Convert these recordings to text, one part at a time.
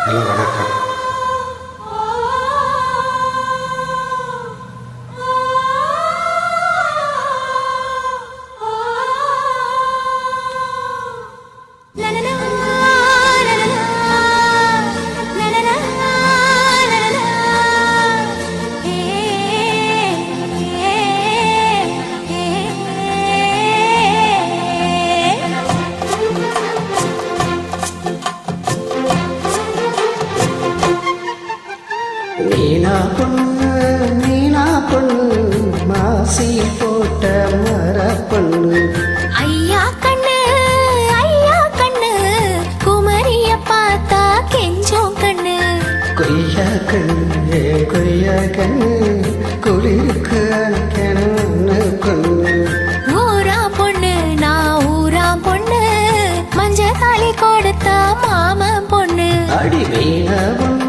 Hello வணக்கம். மீனா பொண்ணு மாசி போட்ட மர பொண்ணு. ஐயா கண்ணு குமரிய பார்த்தா கெஞ்சோம் கண்ணு. கொய்யா கண்ணு குளிருக்கு அணைக்கணும்னு பொண்ணு. ஊரா பொண்ணு நான் ஊரா பொண்ணு மஞ்ச தாலி கொடுத்த மாமன் பொண்ணு. அடி மீனா பொண்ணு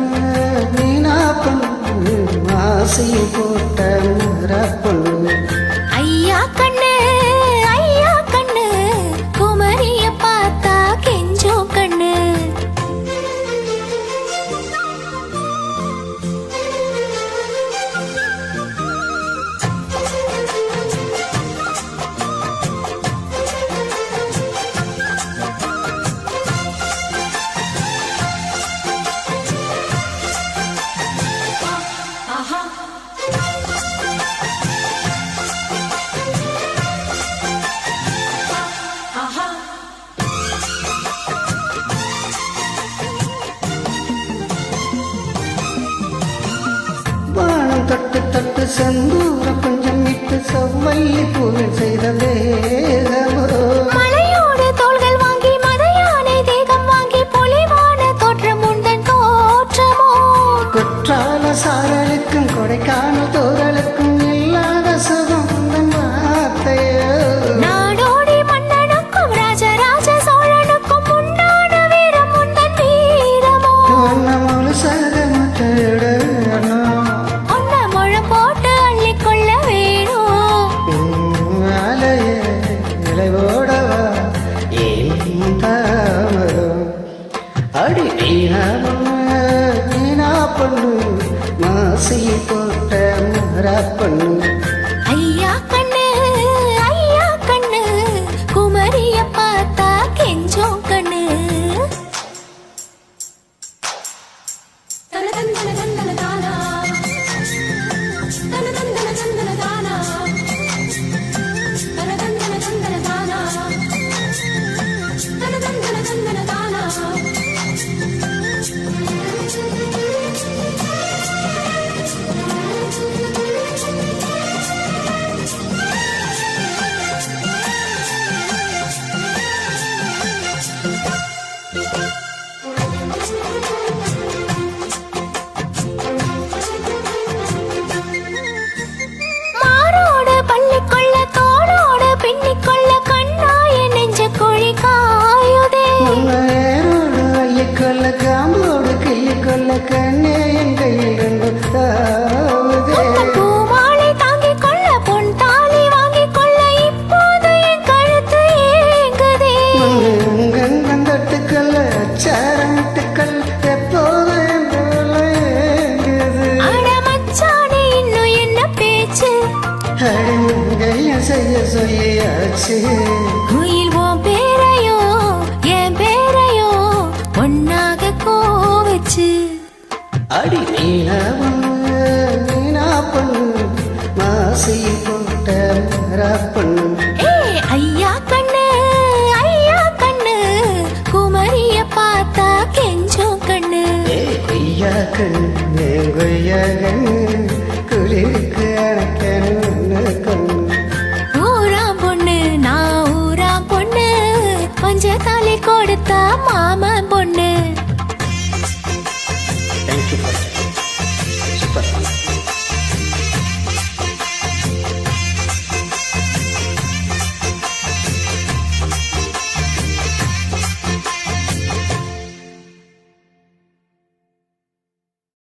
மாசி போட்ட மர பொண்ணு. ஐயா கண்ணு குமரிய பார்த்தா கெஞ்சோம் கண்ணு. தொட்டு தொட்டு செந்தூர கொஞ்சம் விட்டு செவ்வல்லி பூவில் செய்த வேகமோ. மலையோடு தோள்கள் வாங்கி மதையானை தேகம் வாங்கி பொலிவான தோற்றம் உந்தன் தோற்றமோ. குற்றால சாரலுக்கும் கொடைக்கானல் தோறலுக்கும் இல்லாத சுகம் உந்தன் வார்த்தையோ. நாடோடி மன்னனுக்கும் ராஜராஜ சோழனுக்கும் உண்டான வீரம் உந்தன் வீரமோ. முழுசாக போட்டு அள்ளிக்கொள்ள வேணும். இலைவோடவா ஏன் தாமரம். அடி மீனா பொண்ணு மாசி போட்ட மர பொண்ணு. ஐயா கண்ணு குமரிய பார்த்தா கெஞ்சோம் கண்ணு. மாரோடு பள்ளிக்கொள்ள தோளோடு பின்னிக்கொள்ள கண்ணாய நெஞ்ச குழி காயுதே. ஐயக்கொல்ல காம்போடு கையக்கொல்ல கண்ணே என் கையில் ரெண்டு தாவுதே. பூமாலை தாங்கிக் கொள்ள பொன் தாலி வாங்கிக் கொள்ள இப்போது என் கழுத்து ஏங்குதே. தொட்டுக்கல்ல சாரமிட்டுக்கல் எப்போது அட மச்சானே இன்னும் என்ன பேச்சு. செய்ய சொல்லியாச்சு. குயில் உன் பேரையோ என் பேரையோ ஒன்னாக கோவச்சு. அடி மீனா பொண்ணு மாசி போட்ட மர பொண்ணு. ஐயா கண்ணு குமரிய பார்த்தா கெஞ்சோம் கண்ணு. கொய்யா கண்ணு குளிருக்கு